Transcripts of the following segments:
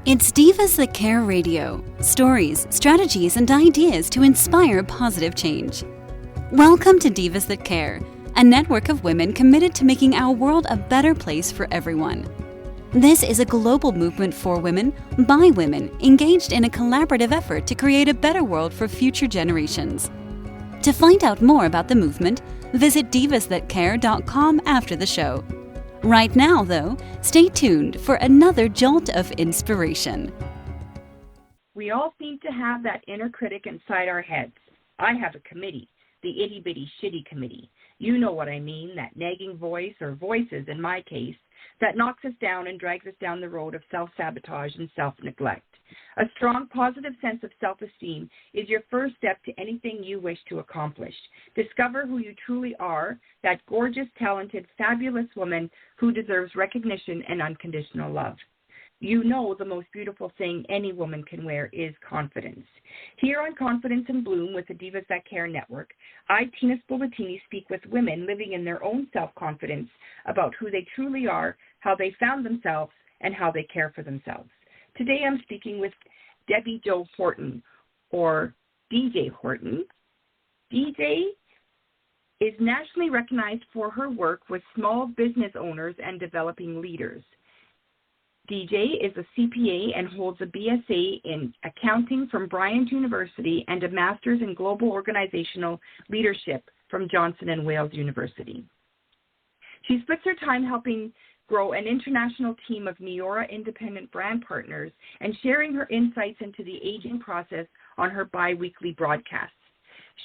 It's Divas That Care Radio. Stories, strategies, and ideas to inspire positive change. Welcome to Divas That Care, a network of women committed to making our world a better place for everyone. This is a global movement for women, by women, engaged in a collaborative effort to create a better world for future generations. To find out more about the movement, visit divasthatcare.com after the show. Right now, though, stay tuned for another jolt of inspiration. We all seem to have that inner critic inside our heads. I have a committee, the itty-bitty shitty committee. You know what I mean, that nagging voice, or voices in my case, that knocks us down and drags us down the road of self-sabotage and self-neglect. A strong, positive sense of self-esteem is your first step to anything you wish to accomplish. Discover who you truly are, that gorgeous, talented, fabulous woman who deserves recognition and unconditional love. You know the most beautiful thing any woman can wear is confidence. Here on Confidence in Bloom with the Divas That Care Network, I, Tina Spolatini, speak with women living in their own self-confidence about who they truly are, how they found themselves, and how they care for themselves. Today I'm speaking with Debbie Jo Horton, or DJ Horton. DJ is nationally recognized for her work with small business owners and developing leaders. DJ is a CPA and holds a BSA in accounting from Bryant University and a master's in global organizational leadership from Johnson & Wales University. She splits her time helping grow an international team of Neora independent brand partners and sharing her insights into the aging process on her bi-weekly broadcasts.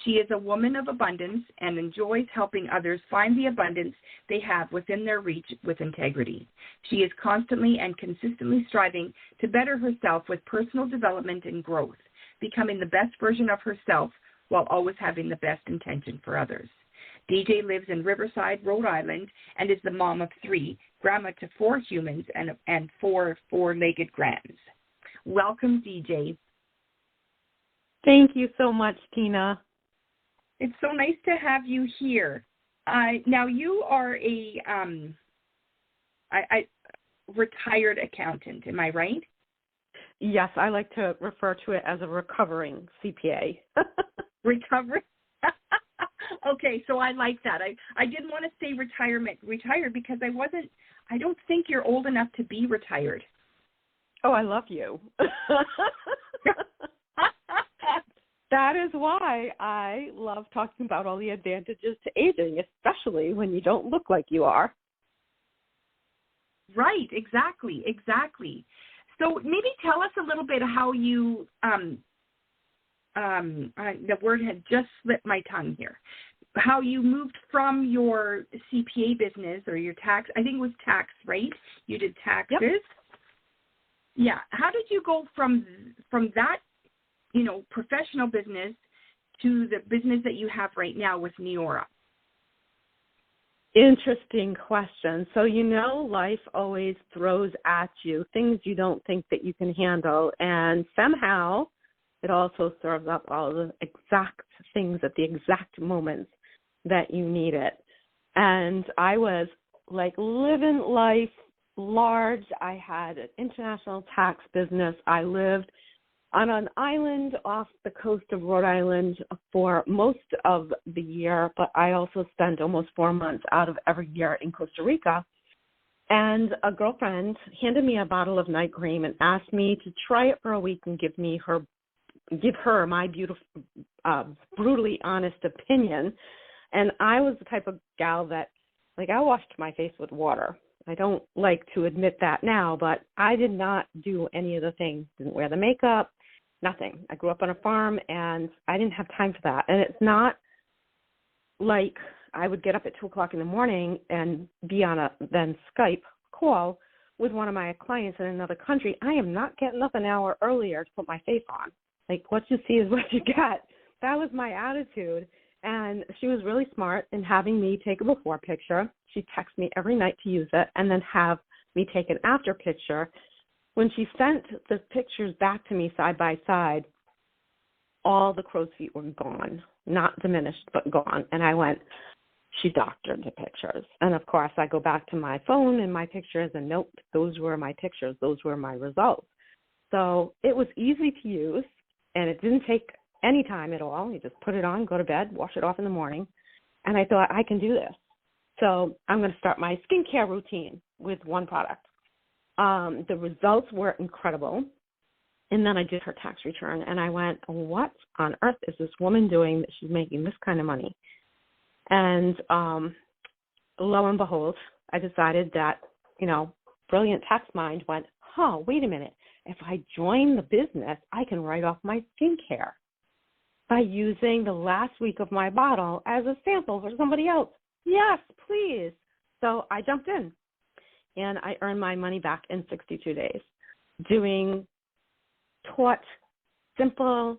She is a woman of abundance and enjoys helping others find the abundance they have within their reach with integrity. She is constantly and consistently striving to better herself with personal development and growth, becoming the best version of herself while always having the best intention for others. DJ lives in Riverside, Rhode Island, and is the mom of 3, grandma to 4 humans and 4 four-legged grands. Welcome, DJ. Thank you so much, Tina. It's so nice to have you here. Now, you are a retired accountant, am I right? Yes, I like to refer to it as a recovering CPA. Recovering? Okay, so I like that. I didn't want to say retired because I don't think you're old enough to be retired. Oh, I love you. That is why I love talking about all the advantages to aging, especially when you don't look like you are. Right, exactly. So maybe tell us a little bit how you, the word had just slipped my tongue here, how you moved from your CPA business or your tax, I think it was tax, right? You did taxes. Yep. Yeah. How did you go from that, professional business to the business that you have right now with Neora? Interesting question. So, life always throws at you things you don't think that you can handle, and somehow it also serves up all the exact things at the exact moments that you need it. And I was like living life large. I had an international tax business. I lived on an island off the coast of Rhode Island for most of the year, but I also spent almost 4 months out of every year in Costa Rica. And a girlfriend handed me a bottle of night cream and asked me to try it for a week and give her my beautiful, brutally honest opinion. And I was the type of gal that, I washed my face with water. I don't like to admit that now, but I did not do any of the things. Didn't wear the makeup, nothing. I grew up on a farm, and I didn't have time for that. And it's not like I would get up at 2 o'clock in the morning and be on a then Skype call with one of my clients in another country. I am not getting up an hour earlier to put my face on. What you see is what you get. That was my attitude. And she was really smart in having me take a before picture. She texts me every night to use it and then have me take an after picture. When she sent the pictures back to me side by side, all the crow's feet were gone, not diminished, but gone. And I went, she doctored the pictures. And, of course, I go back to my phone and my pictures, and nope, those were my pictures. Those were my results. So it was easy to use, and it didn't take any time at all. You just put it on, go to bed, wash it off in the morning. And I thought, I can do this. So I'm going to start my skincare routine with one product. The results were incredible. And then I did her tax return, and I went, what on earth is this woman doing that she's making this kind of money? And lo and behold, I decided that, brilliant tax mind went, wait a minute. If I join the business, I can write off my skincare by using the last week of my bottle as a sample for somebody else. Yes, please. So I jumped in, and I earned my money back in 62 days, taught simple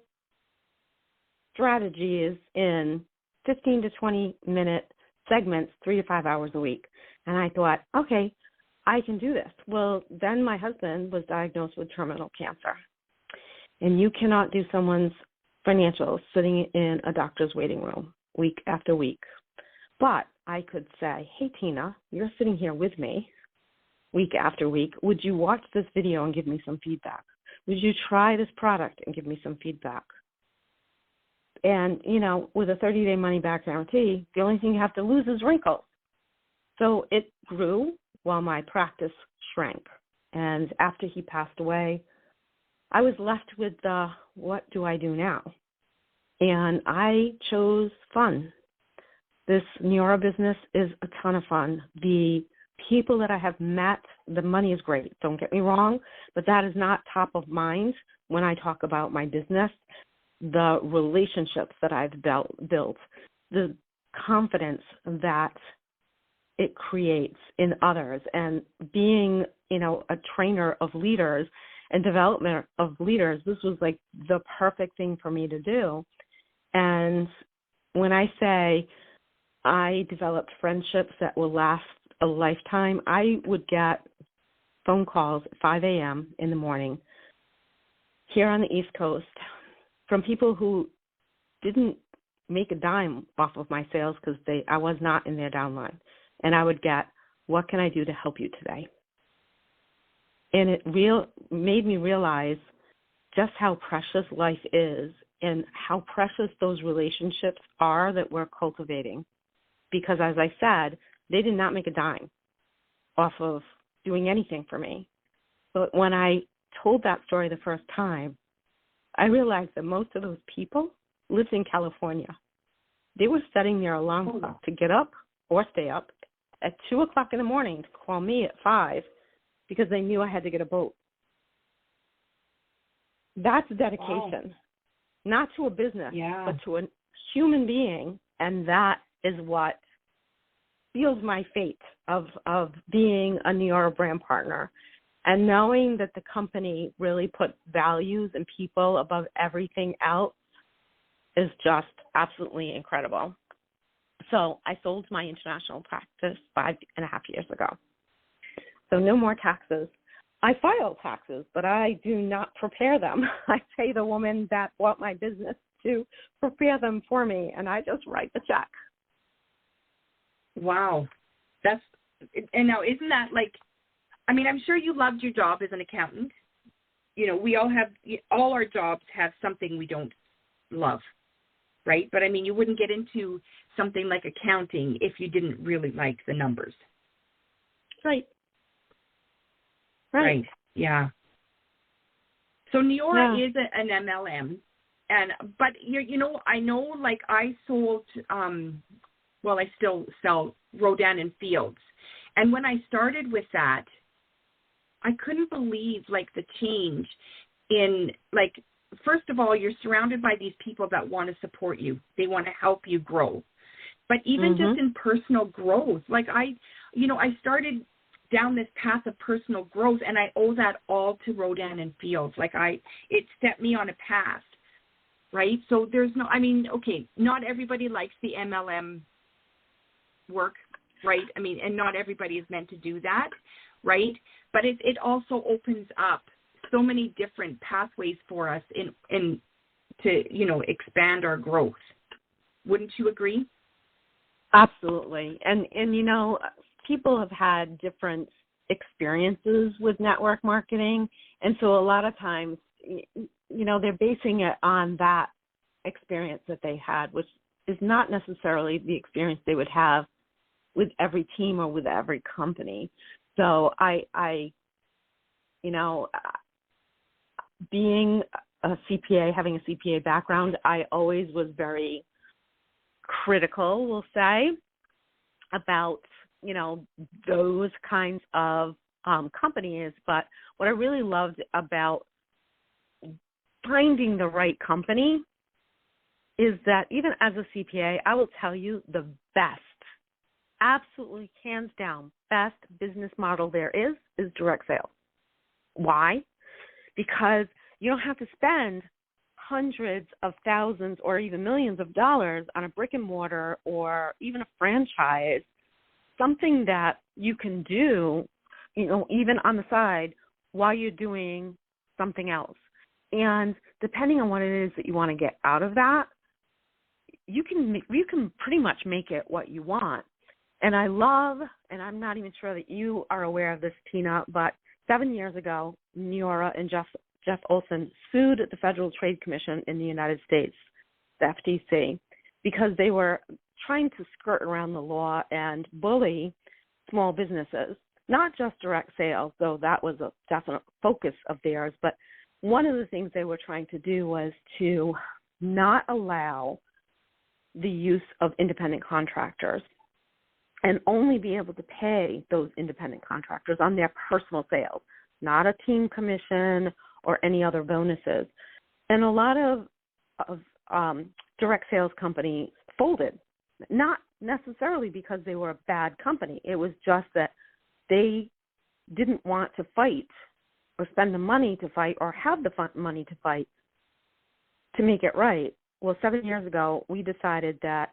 strategies in 15 to 20-minute segments, 3 to 5 hours a week. And I thought, okay, I can do this. Well, then my husband was diagnosed with terminal cancer. And you cannot do someone's financials sitting in a doctor's waiting room week after week. But I could say, hey, Tina, you're sitting here with me week after week. Would you watch this video and give me some feedback? Would you try this product and give me some feedback? And, with a 30-day money-back guarantee, the only thing you have to lose is wrinkles. So it grew while my practice shrank. And after he passed away, I was left with what do I do now? And I chose fun. This Neura business is a ton of fun. The people that I have met, the money is great, don't get me wrong, but that is not top of mind when I talk about my business. The relationships that I've built, the confidence that it creates in others, and being, a trainer of leaders and development of leaders, this was like the perfect thing for me to do. And when I say I developed friendships that will last a lifetime, I would get phone calls at 5 a.m. in the morning here on the East Coast from people who didn't make a dime off of my sales because I was not in their downline. And I would get, what can I do to help you today? And it made me realize just how precious life is and how precious those relationships are that we're cultivating. Because as I said, they did not make a dime off of doing anything for me. But when I told that story the first time, I realized that most of those people lived in California. They were setting their alarm clock to get up or stay up at 2 o'clock in the morning to call me at 5 because they knew I had to get a boat. That's dedication, not to a business, but to a human being, and that is what seals my fate of being a Neura brand partner. And knowing that the company really put values and people above everything else is just absolutely incredible. So I sold my international practice 5.5 years ago. So no more taxes. I file taxes, but I do not prepare them. I pay the woman that bought my business to prepare them for me, and I just write the check. Wow. And now isn't that I'm sure you loved your job as an accountant. We all our jobs have something we don't love, right? But you wouldn't get into something like accounting if you didn't really like the numbers. Right. Yeah. So Neura is an MLM, but I know I sold I still sell Rodan and Fields. And when I started with that, I couldn't believe the change in first of all, you're surrounded by these people that want to support you. They want to help you grow. But even just in personal growth, I started down this path of personal growth, and I owe that all to Rodan and Fields. It set me on a path, right? So there's not everybody likes the MLM work, right? And not everybody is meant to do that, right? But it also opens up so many different pathways for us in to expand our growth. Wouldn't you agree? Absolutely. And people have had different experiences with network marketing. And so a lot of times, they're basing it on that experience that they had, which is not necessarily the experience they would have with every team or with every company. So being a CPA, having a CPA background, I always was very critical, we'll say, about, those kinds of companies. But what I really loved about finding the right company is that even as a CPA, I will tell you the best, absolutely hands down, best business model there is direct sales. Why? Because you don't have to spend hundreds of thousands or even millions of dollars on a brick and mortar or even a franchise, something that you can do, even on the side while you're doing something else. And depending on what it is that you want to get out of that, you can pretty much make it what you want. And I love, and I'm not even sure that you are aware of this, Tina, but 7 years ago, Neora and Jeff Olson sued the Federal Trade Commission in the United States, the FTC, because they were trying to skirt around the law and bully small businesses, not just direct sales, though that was a definite focus of theirs. But one of the things they were trying to do was to not allow the use of independent contractors and only be able to pay those independent contractors on their personal sales, not a team commission or any other bonuses. And a lot of direct sales companies folded, not necessarily because they were a bad company. It was just that they didn't want to fight or spend the money to fight or have the money to fight to make it right. Well, 7 years ago, we decided that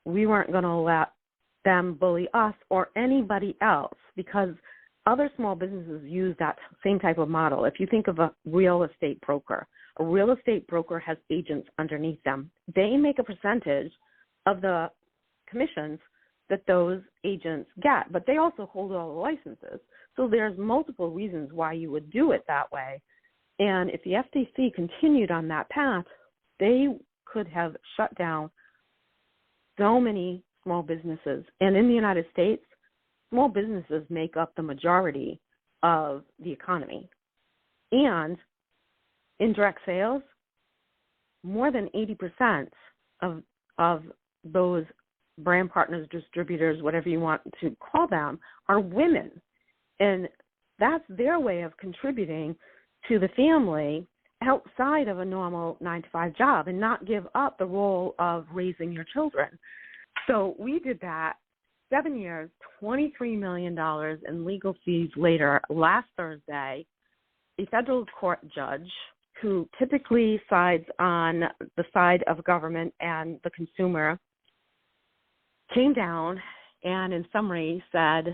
we weren't going to let them bully us or anybody else, because other small businesses use that same type of model. If you think of a real estate broker has agents underneath them. They make a percentage of the commissions that those agents get, but they also hold all the licenses. So there's multiple reasons why you would do it that way. And if the FTC continued on that path, they could have shut down so many small businesses. And in the United States, small businesses make up the majority of the economy. And in direct sales, more than 80% of those brand partners, distributors, whatever you want to call them, are women. And that's their way of contributing to the family outside of a normal 9-to-5 job and not give up the role of raising your children. So we did that. 7 years, $23 million in legal fees later. Last Thursday, a federal court judge who typically sides on the side of government and the consumer came down and in summary said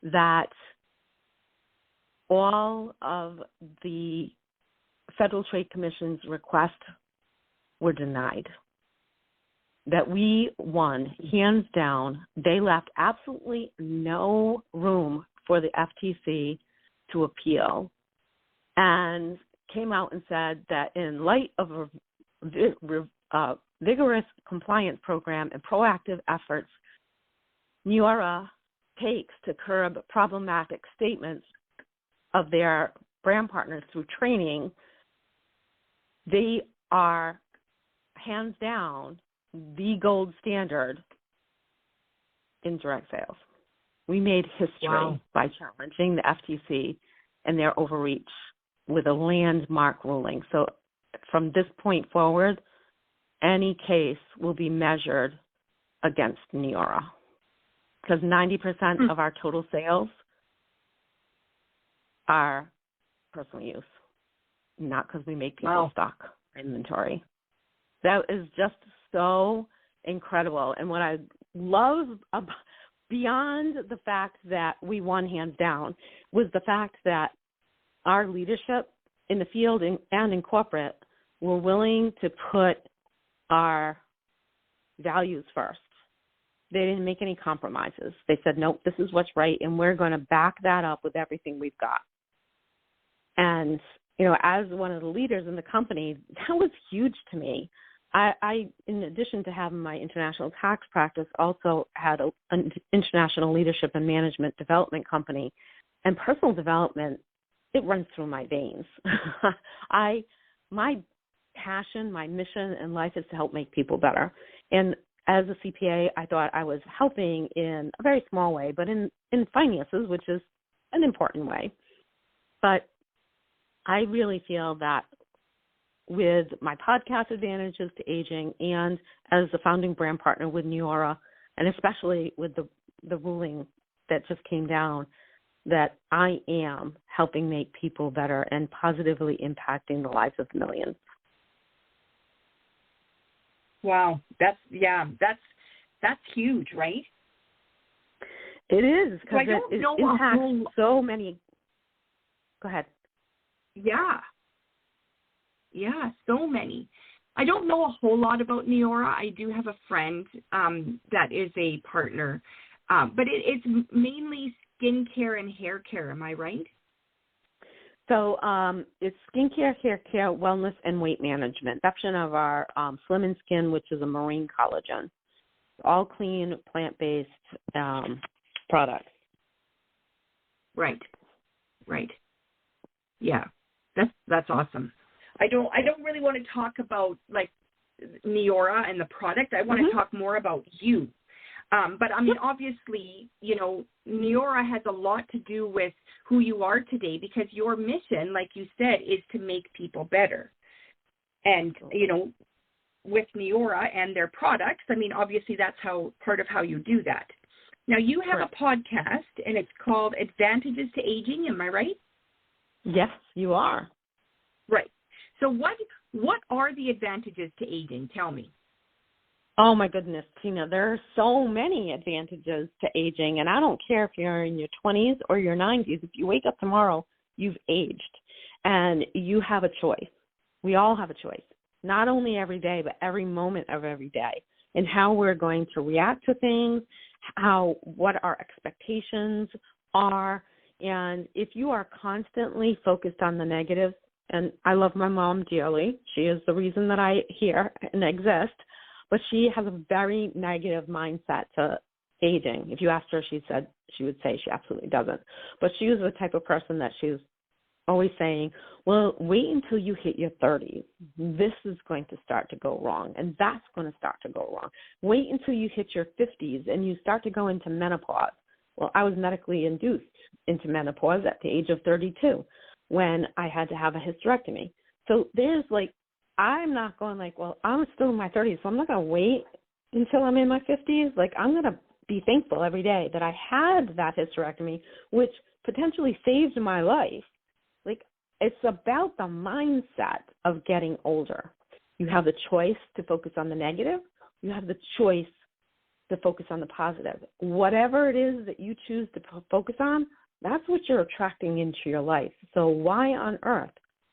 that all of the Federal Trade Commission's requests were denied, that we won, hands down. They left absolutely no room for the FTC to appeal, and came out and said that in light of a vigorous compliance program and proactive efforts Neora takes to curb problematic statements of their brand partners through training, they are hands down the gold standard in direct sales. We made history by challenging the FTC and their overreach with a landmark ruling. So from this point forward, any case will be measured against Neora, because 90% of our total sales are personal use, not because we make people stock inventory. That is just so incredible. And what I love beyond the fact that we won hands down was the fact that our leadership in the field and in corporate were willing to put our values first They didn't make any compromises. They said, nope, this is what's right, and we're going to back that up with everything we've got. And, as one of the leaders in the company, that was huge to me. I, in addition to having my international tax practice, also had an international leadership and management development company. And personal development, it runs through my veins. My passion, my mission in life is to help make people better. And as a CPA, I thought I was helping in a very small way, but in finances, which is an important way. But I really feel that with my podcast Advantages to Aging and as the founding brand partner with Neora, and especially with the ruling that just came down, that I am helping make people better and positively impacting the lives of millions. Wow, that's huge, right? It is, because it impacts so many. Go ahead. Yeah, so many. I don't know a whole lot about Neora. I do have a friend that is a partner, but it's mainly skincare and hair care. Am I right? So it's skincare, hair care, wellness, and weight management. Exception of our Slim and Skin, which is a marine collagen. All clean, plant-based products. Right. Yeah, that's awesome. I don't really want to talk about like Neora and the product. I want to talk more about you. But I mean, obviously, Neora has a lot to do with who you are today, because your mission, like you said, is to make people better. And, with Neora and their products, I mean, obviously that's part of how you do that. Now, you have a podcast, and it's called Advantages to Aging. Am I right? Yes, you are. Right. So what are the advantages to aging? Tell me. Oh, my goodness, Tina, there are so many advantages to aging, and I don't care if you're in your 20s or your 90s. If you wake up tomorrow, you've aged, and you have a choice. We all have a choice, not only every day, but every moment of every day, and how we're going to react to things, what our expectations are. And if you are constantly focused on the negatives, and I love my mom dearly, she is the reason that I here and exist, but she has a very negative mindset to aging. If you asked her, she would say she absolutely doesn't. But she was the type of person that she was always saying, well, wait until you hit your 30s. This is going to start to go wrong, and that's going to start to go wrong. Wait until you hit your 50s and you start to go into menopause. Well, I was medically induced into menopause at the age of 32 when I had to have a hysterectomy. So there's I'm not going well, I'm still in my 30s, so I'm not going to wait until I'm in my 50s. I'm going to be thankful every day that I had that hysterectomy, which potentially saved my life. It's about the mindset of getting older. You have the choice to focus on the negative. You have the choice to focus on the positive. Whatever it is that you choose to focus on, that's what you're attracting into your life. So why on earth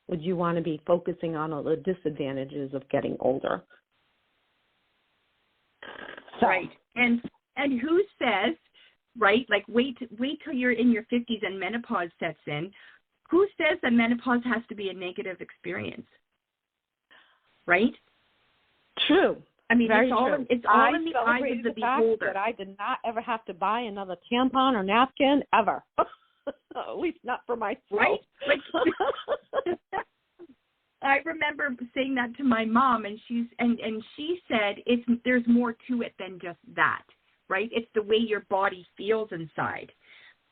would you want to be focusing on all the disadvantages of getting older? Right. And who says, right, wait till you're in your 50s and menopause sets in. Who says that menopause has to be a negative experience? Right? True. I mean, very it's all true. in the eyes of the beholder. That I did not ever have to buy another tampon or napkin ever. At least not for myself. Right? I remember saying that to my mom, and she said there's more to it than just that, right? It's the way your body feels inside.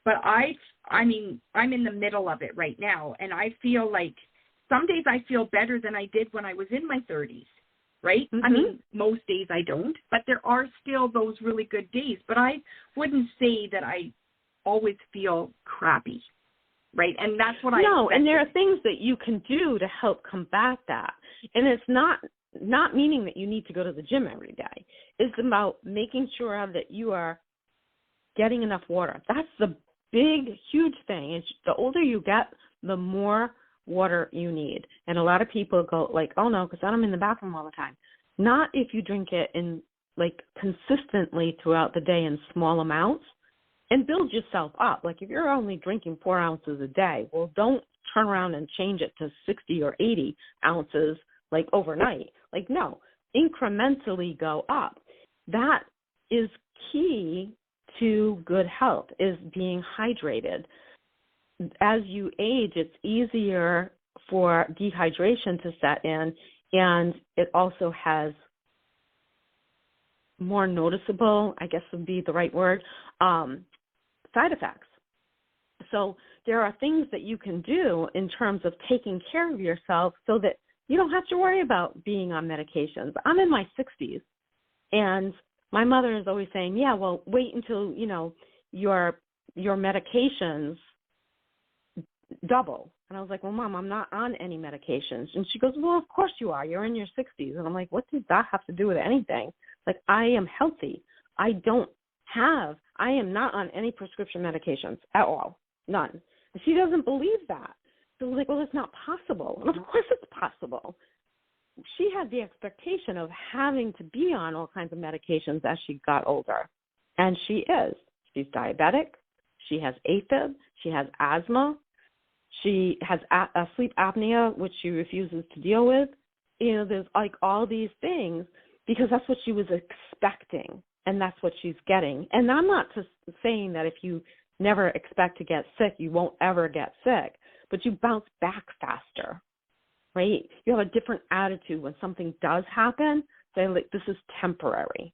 But I mean, I'm in the middle of it right now, and I feel like some days I feel better than I did when I was in my 30s, right? I mean, most days I don't, but there are still those really good days. But I wouldn't say that I always feel crappy, right? And that's what and there are things that you can do to help combat that. And it's not meaning that you need to go to the gym every day. It's about making sure that you are getting enough water. That's the big, huge thing. Is the older you get, the more water you need. And a lot of people go oh no, because I'm in the bathroom all the time. Not if you drink it in like consistently throughout the day in small amounts and build yourself up. Like if you're only drinking 4 ounces a day, well, don't turn around and change it to 60 or 80 ounces like overnight. Like, no, incrementally go up. That is key to good health, is being hydrated. As you age, it's easier for dehydration to set in, and it also has more noticeable, I guess would be the right word, side effects. So there are things that you can do in terms of taking care of yourself so that you don't have to worry about being on medications. I'm in my 60s, and my mother is always saying, yeah, well, wait until, your medications double. And I was like, well, Mom, I'm not on any medications. And she goes, well, of course you are. You're in your 60s. And I'm like, what does that have to do with anything? Like, I am healthy. I am not on any prescription medications at all. None. And she doesn't believe that. So I was like, well, it's not possible. And of course it's possible. She had the expectation of having to be on all kinds of medications as she got older. And she is. She's diabetic. She has AFib. She has asthma. She has sleep apnea, which she refuses to deal with. There's like all these things because that's what she was expecting, and that's what she's getting. And I'm not just saying that if you never expect to get sick, you won't ever get sick, but you bounce back faster, right? You have a different attitude when something does happen. Say, like, this is temporary.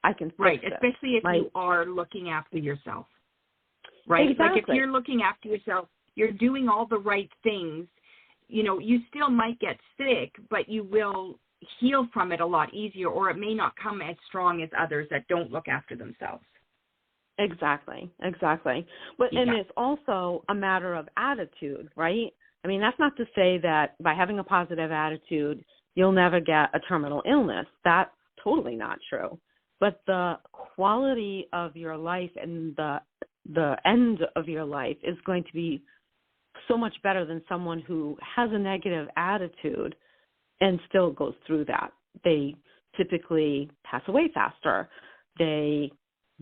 I can fix it. Especially if you are looking after yourself, right? Exactly. Like if you're looking after yourself, you're doing all the right things, you still might get sick, but you will heal from it a lot easier, or it may not come as strong as others that don't look after themselves. Exactly. But and it's also a matter of attitude, right? I mean, that's not to say that by having a positive attitude, you'll never get a terminal illness. That's totally not true. But the quality of your life and the end of your life is going to be so much better than someone who has a negative attitude and still goes through that. They typically pass away faster. They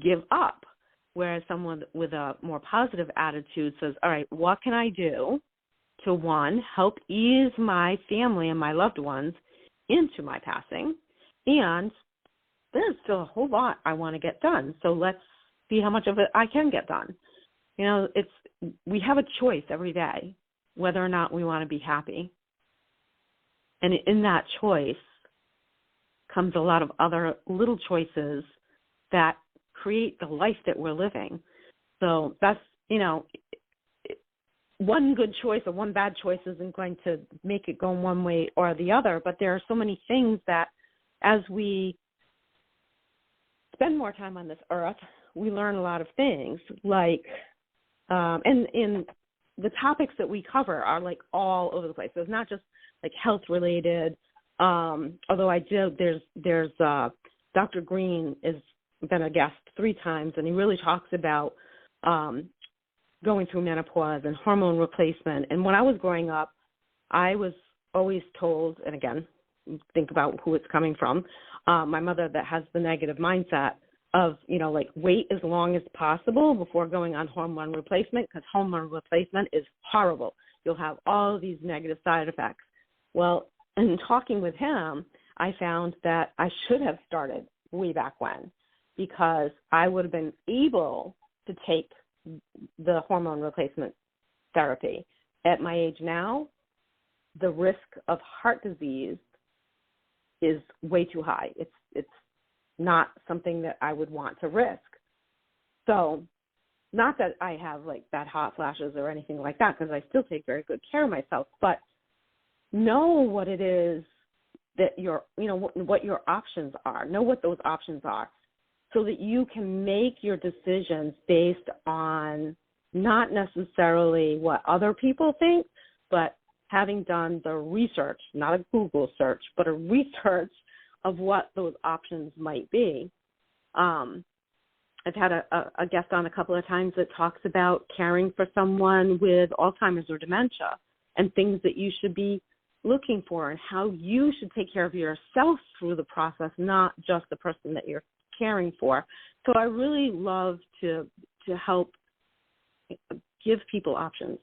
give up, whereas someone with a more positive attitude says, all right, what can I do to, one, help ease my family and my loved ones into my passing, and there's still a whole lot I want to get done, so let's see how much of it I can get done. We have a choice every day whether or not we want to be happy. And in that choice comes a lot of other little choices that create the life that we're living. So that's, one good choice or one bad choice isn't going to make it go one way or the other, but there are so many things that as we spend more time on this earth, we learn a lot of things, like, and in the topics that we cover are like all over the place. So it's not just like health related. Although there's Dr. Green has been a guest 3 times, and he really talks about going through menopause and hormone replacement. And when I was growing up, I was always told, and again, think about who it's coming from, my mother that has the negative mindset of, wait as long as possible before going on hormone replacement, because hormone replacement is horrible. You'll have all of these negative side effects. Well, in talking with him, I found that I should have started way back when, because I would have been able to take the hormone replacement therapy. At my age now, the risk of heart disease is way too high. It's not something that I would want to risk. So, not that I have like bad hot flashes or anything like that, because I still take very good care of myself, but know what it is that what your options are. Know what those options are, so that you can make your decisions based on not necessarily what other people think, but having done the research, not a Google search, but a research of what those options might be. I've had a guest on a couple of times that talks about caring for someone with Alzheimer's or dementia and things that you should be looking for and how you should take care of yourself through the process, not just the person that you're caring for. So I really love to help give people options,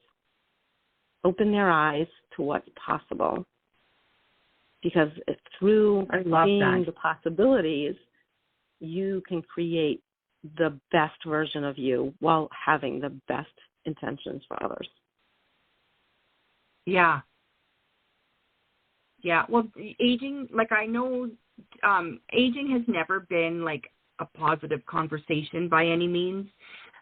open their eyes to what's possible. Because through seeing the possibilities, you can create the best version of you while having the best intentions for others. Yeah. Yeah. Well, aging, like I know aging has never been like a positive conversation by any means.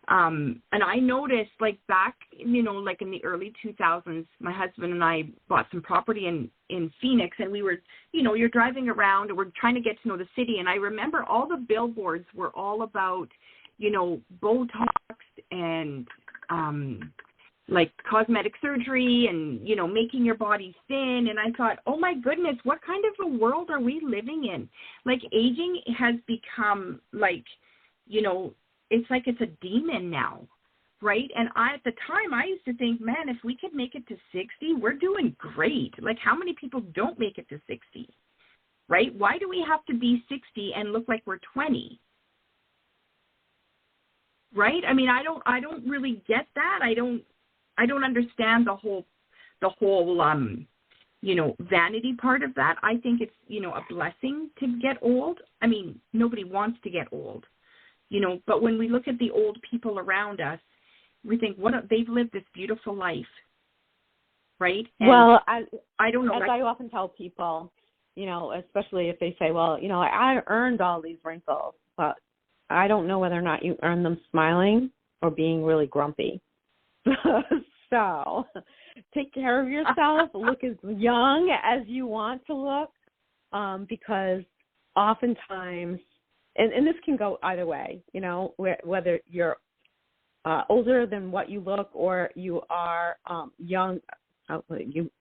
And I noticed like back, like in the early 2000s, my husband and I bought some property in Phoenix, and we were, you're driving around and we're trying to get to know the city. And I remember all the billboards were all about, Botox and like cosmetic surgery and, making your body thin. And I thought, oh my goodness, what kind of a world are we living in? Like aging has become like, it's like it's a demon now, right? And at the time, I used to think, man, if we could make it to 60, we're doing great. Like, how many people don't make it to 60, right? Why do we have to be 60 and look like we're 20, right? I mean, I don't really get that. I don't understand the whole vanity part of that. I think it's, a blessing to get old. I mean, nobody wants to get old. But when we look at the old people around us, we think, they've lived this beautiful life, right? And well, I don't know. As I often tell people, especially if they say, well, I earned all these wrinkles, but I don't know whether or not you earned them smiling or being really grumpy. So take care of yourself, look as young as you want to look, because oftentimes, and this can go either way, whether you're older than what you look or you are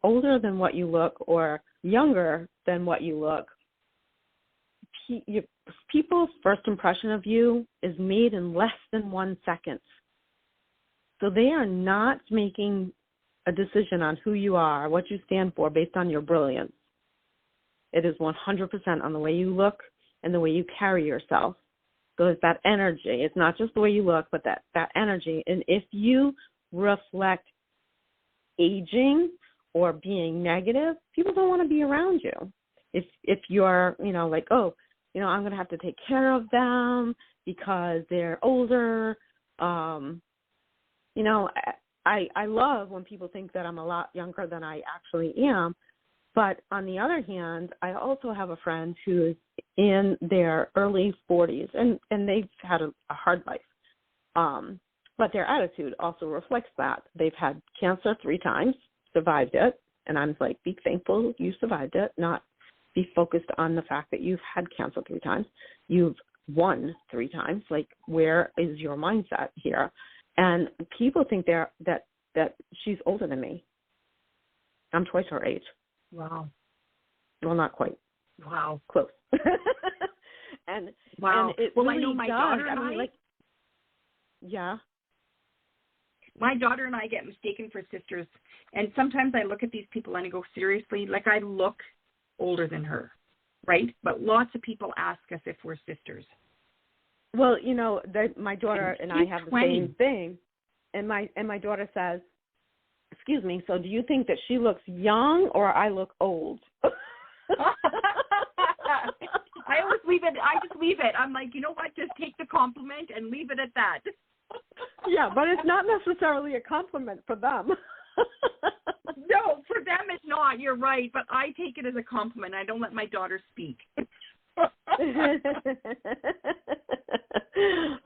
older than what you look or younger than what you look. People's first impression of you is made in less than 1 second. So they are not making a decision on who you are, what you stand for based on your brilliance. It is 100% on the way you look and the way you carry yourself. So it's that energy. It's not just the way you look, but that energy. And if you reflect aging or being negative, people don't want to be around you. If you're, like, I'm going to have to take care of them because they're older. I love when people think that I'm a lot younger than I actually am. But on the other hand, I also have a friend who is in their early 40s, and they've had a hard life. But their attitude also reflects that. They've had cancer 3 times, survived it, and I'm like, be thankful you survived it, not be focused on the fact that you've had cancer 3 times. You've won 3 times. Like, where is your mindset here? And people think that she's older than me. I'm twice her age. Wow. Well, not quite. Wow. Close. And wow. And it well, really I know my does. daughter and I. Yeah. My daughter and I get mistaken for sisters, and sometimes I look at these people and I go, seriously, like I look older than her, right? But lots of people ask us if we're sisters. Well, my daughter and I have the 20. same thing, and my daughter says, excuse me, so do you think that she looks young or I look old? I always leave it. I just leave it. I'm like, you know what? Just take the compliment and leave it at that. Yeah, but it's not necessarily a compliment for them. No, for them it's not. You're right. But I take it as a compliment. I don't let my daughter speak.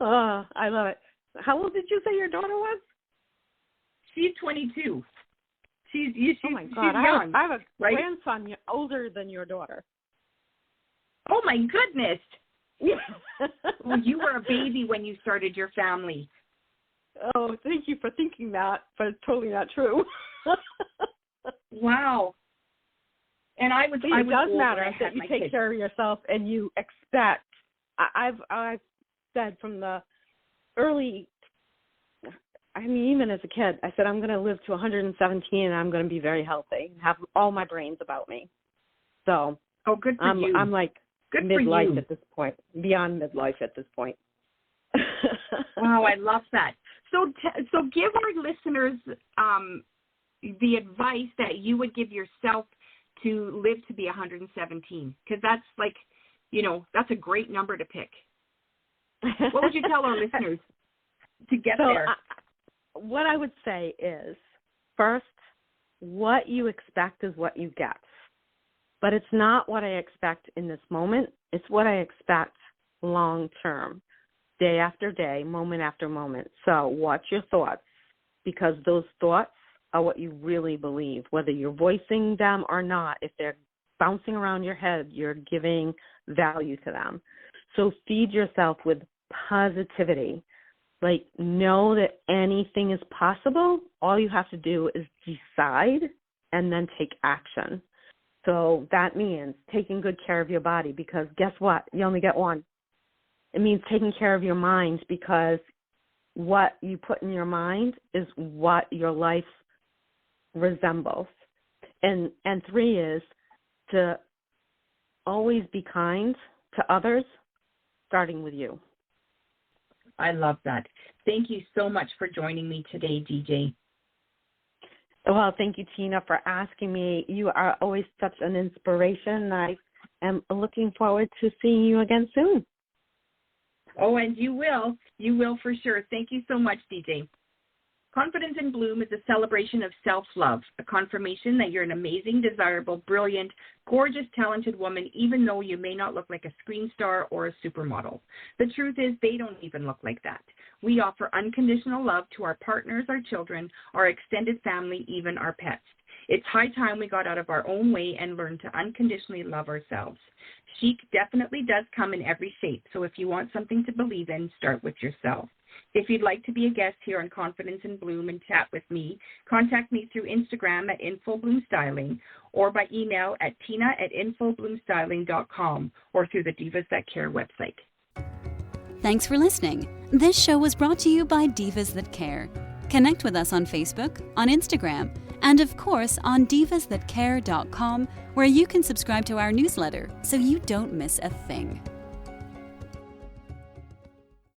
Oh, I love it. How old did you say your daughter was? She's 22. She's oh my God, she's young. I have a right? grandson older than your daughter. Oh my goodness. Well, you were a baby when you started your family. Oh, thank you for thinking that, but it's totally not true. Wow. And I was. It does old matter when I had that you my take kids. care of yourself and you expect. I've said from the early. I mean, even as a kid, I said, I'm going to live to 117 and I'm going to be very healthy, have all my brains about me. So good for you. I'm like good midlife at this point, beyond midlife at this point. Wow, I love that. So give our listeners the advice that you would give yourself to live to be 117, because that's like, that's a great number to pick. What would you tell our listeners to get there? What I would say is, first, what you expect is what you get. But it's not what I expect in this moment. It's what I expect long term, day after day, moment after moment. So watch your thoughts, because those thoughts are what you really believe, whether you're voicing them or not. If they're bouncing around your head, you're giving value to them. So feed yourself with positivity. Like, know that anything is possible. All you have to do is decide and then take action. So that means taking good care of your body, because guess what? You only get one. It means taking care of your mind, because what you put in your mind is what your life resembles. And 3 is to always be kind to others, starting with you. I love that. Thank you so much for joining me today, DJ. Well, thank you, Tina, for asking me. You are always such an inspiration. I am looking forward to seeing you again soon. Oh, and you will. You will for sure. Thank you so much, DJ. Confidence in Bloom is a celebration of self-love, a confirmation that you're an amazing, desirable, brilliant, gorgeous, talented woman, even though you may not look like a screen star or a supermodel. The truth is, they don't even look like that. We offer unconditional love to our partners, our children, our extended family, even our pets. It's high time we got out of our own way and learned to unconditionally love ourselves. Chic definitely does come in every shape, so if you want something to believe in, start with yourself. If you'd like to be a guest here on Confidence in Bloom and chat with me, contact me through Instagram at infobloomstyling or by email at tina@infobloomstyling.com or through the Divas That Care website. Thanks for listening. This show was brought to you by Divas That Care. Connect with us on Facebook, on Instagram, and of course on divasthatcare.com, where you can subscribe to our newsletter so you don't miss a thing.